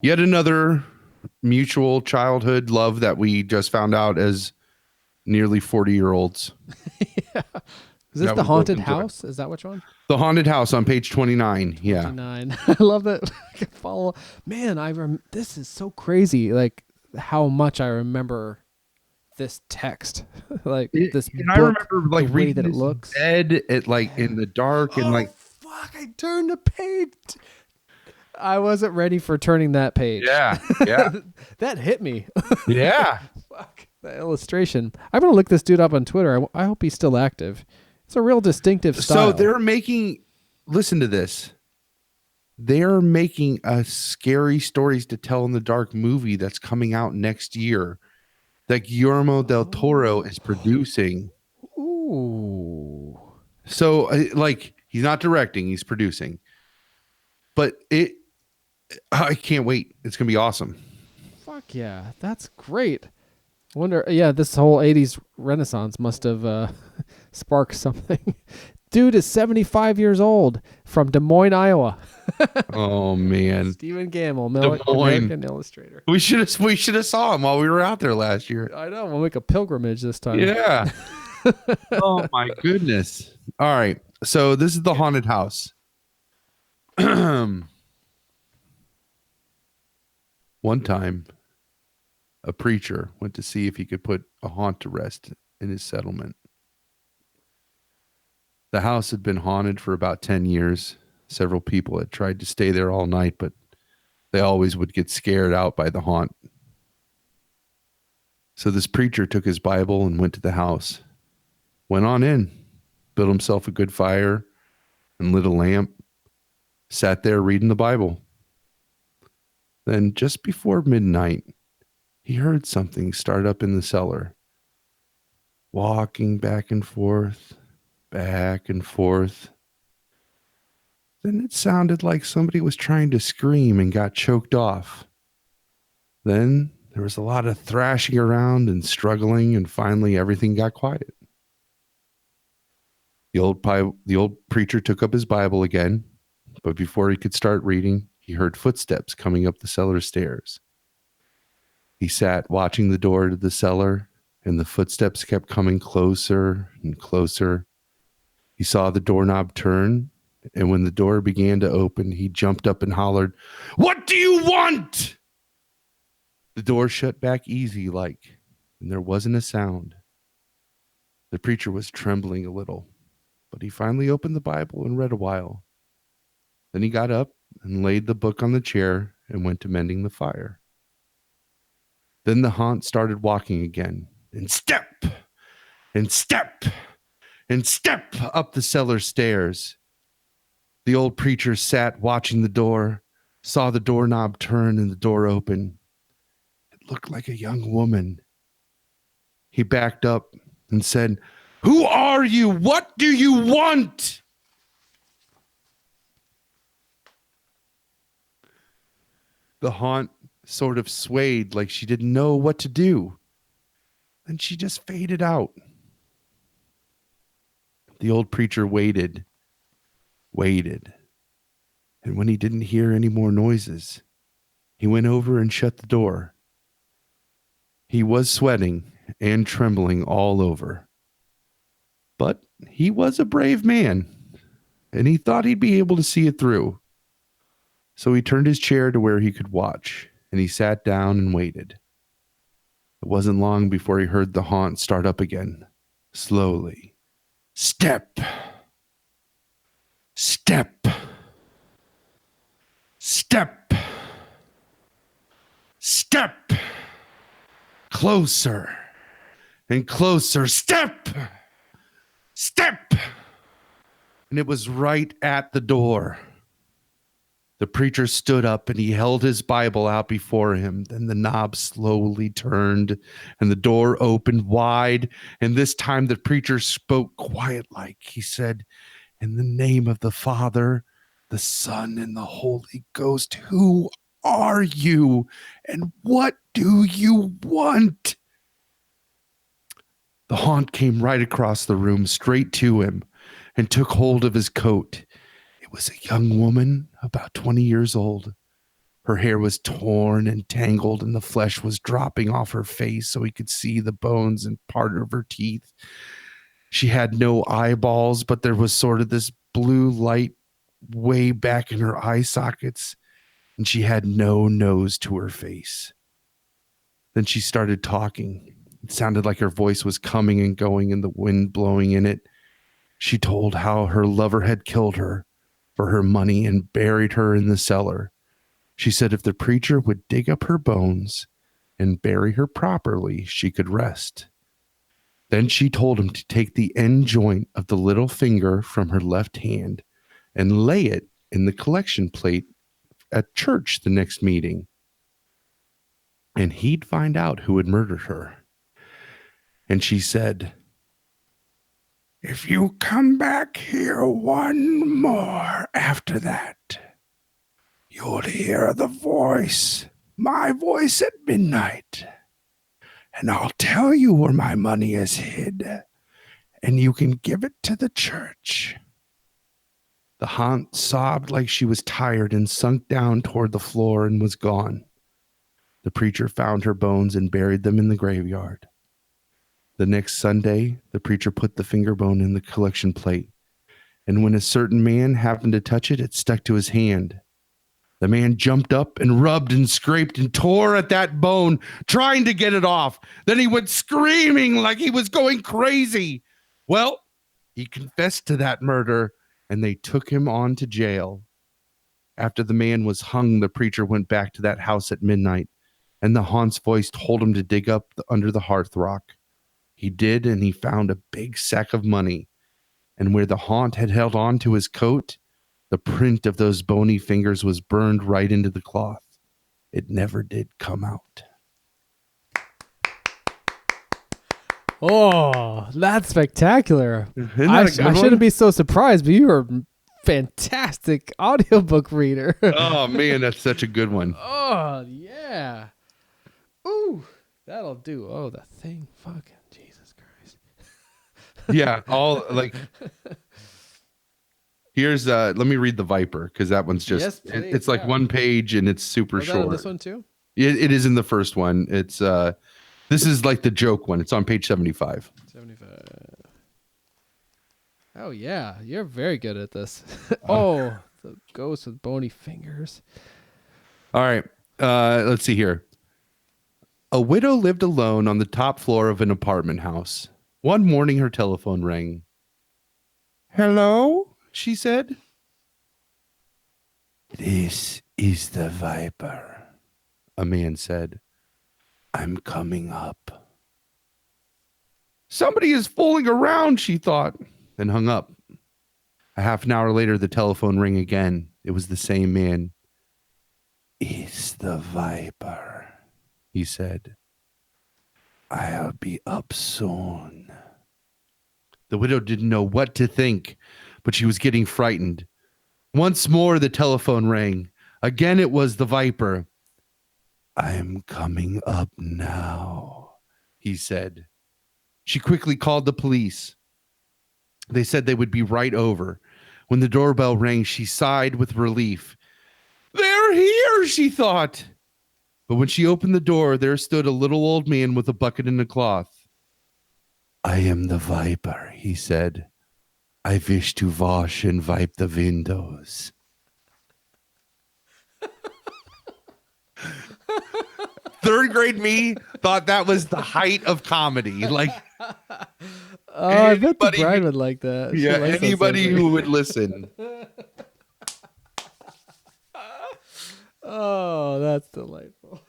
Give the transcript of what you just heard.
Yet another mutual childhood love that we just found out as nearly 40-year-olds. Yeah. Is this the haunted house? Is that which one? The haunted house on page 29. 29. I love that. I can follow. Man, this is so crazy. Like how much I remember this text, like this And book. I remember like the way reading that it this looks. in bed at like in the dark and like fuck! I turned the page. I wasn't ready for turning that page. Yeah. That hit me. Yeah. Fuck the illustration. I'm gonna look this dude up on Twitter. I hope he's still active. It's a real distinctive style. So they're making. Listen to this. They're making a scary stories to tell in the dark movie that's coming out next year that Guillermo del Toro is producing. Ooh. So like he's not directing, he's producing. But I can't wait. It's going to be awesome. Fuck yeah. That's great. Wonder, this whole 80s renaissance must have sparked something. Dude is 75 years old from Des Moines, Iowa. Oh man, Stephen Gamble, American illustrator. We should have saw him while we were out there last year. I know. We'll make a pilgrimage this time. Yeah. Oh my goodness. All right. So this is the haunted house. One time, a preacher went to see if he could put a haunt to rest in his settlement. The house had been haunted for about 10 years. Several people had tried to stay there all night, but they always would get scared out by the haunt. So this preacher took his Bible and went to the house, went on in, built himself a good fire and lit a lamp, sat there reading the Bible. Then just before midnight, he heard something start up in the cellar, walking back and forth. Then it sounded like somebody was trying to scream and got choked off. Then there was a lot of thrashing around and struggling, and finally everything got quiet. The old preacher took up his Bible again, but before he could start reading, he heard footsteps coming up the cellar stairs. He sat watching the door to the cellar, and the footsteps kept coming closer and closer. He saw the doorknob turn, and when the door began to open, he jumped up and hollered, "What do you want?" The door shut back easy like, and there wasn't a sound. The preacher was trembling a little, but he finally opened the Bible and read a while. Then he got up and laid the book on the chair and went to mending the fire. Then the haunt started walking again, and step, and step, and step up the cellar stairs. The old preacher sat watching the door, saw the doorknob turn and the door open. It looked like a young woman. He backed up and said, "Who are you? What do you want?" The haunt sort of swayed like she didn't know what to do. Then she just faded out. The old preacher waited. And when he didn't hear any more noises, he went over and shut the door. He was sweating and trembling all over. But he was a brave man, and he thought he'd be able to see it through. So he turned his chair to where he could watch, and he sat down and waited. It wasn't long before he heard the haunt start up again, slowly. Step. Step. Step. Step. Closer and closer. Step. Step. And it was right at the door. The preacher stood up and he held his Bible out before him. Then the knob slowly turned and the door opened wide. And this time the preacher spoke quiet like. He said, "In the name of the Father, the Son, and the Holy Ghost, who are you? And what do you want?" The haunt came right across the room, straight to him, and took hold of his coat. It was a young woman, about 20 years old. Her hair was torn and tangled, and the flesh was dropping off her face so he could see the bones and part of her teeth. She had no eyeballs, but there was sort of this blue light way back in her eye sockets, and she had no nose to her face. Then she started talking. It sounded like her voice was coming and going and the wind blowing in it. She told how her lover had killed her for her money and buried her in the cellar. She said if the preacher would dig up her bones and bury her properly, she could rest. Then she told him to take the end joint of the little finger from her left hand and lay it in the collection plate at church the next meeting. And he'd find out who had murdered her. And she said, if you come back here one more after that, you'll hear the voice, my voice at midnight. And I'll tell you where my money is hid, and you can give it to the church. The haunt sobbed like she was tired and sunk down toward the floor and was gone. The preacher found her bones and buried them in the graveyard. The next Sunday, the preacher put the finger bone in the collection plate, and when a certain man happened to touch it, it stuck to his hand. The man jumped up and rubbed and scraped and tore at that bone, trying to get it off. Then he went screaming like he was going crazy. Well, he confessed to that murder, and they took him on to jail. After the man was hung, the preacher went back to that house at midnight, and the haunt's voice told him to dig up under the hearthrug. He did, and he found a big sack of money. And where the haunt had held on to his coat, the print of those bony fingers was burned right into the cloth. It never did come out. Oh, that's spectacular. Isn't that a good I one? shouldn't be so surprised, but you are a fantastic audiobook reader. Oh, man, that's such a good one. Oh, yeah. Ooh, that'll do. Oh, the thing. Fucking Jesus Christ. Yeah, all like... Here's let me read the Viper, because that one's just Yes, please, it's like one page and it's super Was that short. on this one too? It is in the first one. It's this is like the joke one. It's on page 75. 75. Oh yeah, you're very good at this. Oh, the ghost with bony fingers. All right. Let's see here. A widow lived alone on the top floor of an apartment house. One morning her telephone rang. Hello? She said. This is the Viper, a man said. I'm coming up. Somebody is fooling around, she thought, then hung up. A half an hour later, the telephone rang again. It was the same man. It's the Viper, he said. I'll be up soon. The widow didn't know what to think, but she was getting frightened. Once more, the telephone rang. Again, it was the Viper. I'm coming up now, he said. She quickly called the police. They said they would be right over. When the doorbell rang, she sighed with relief. They're here, she thought. But when she opened the door, there stood a little old man with a bucket and a cloth. I am the Viper, he said. I wish to wash and wipe the windows. Third grade me thought that was the height of comedy. Like, I bet the bride would like that. She yeah, likes that anybody subject. who would listen. Oh, that's delightful.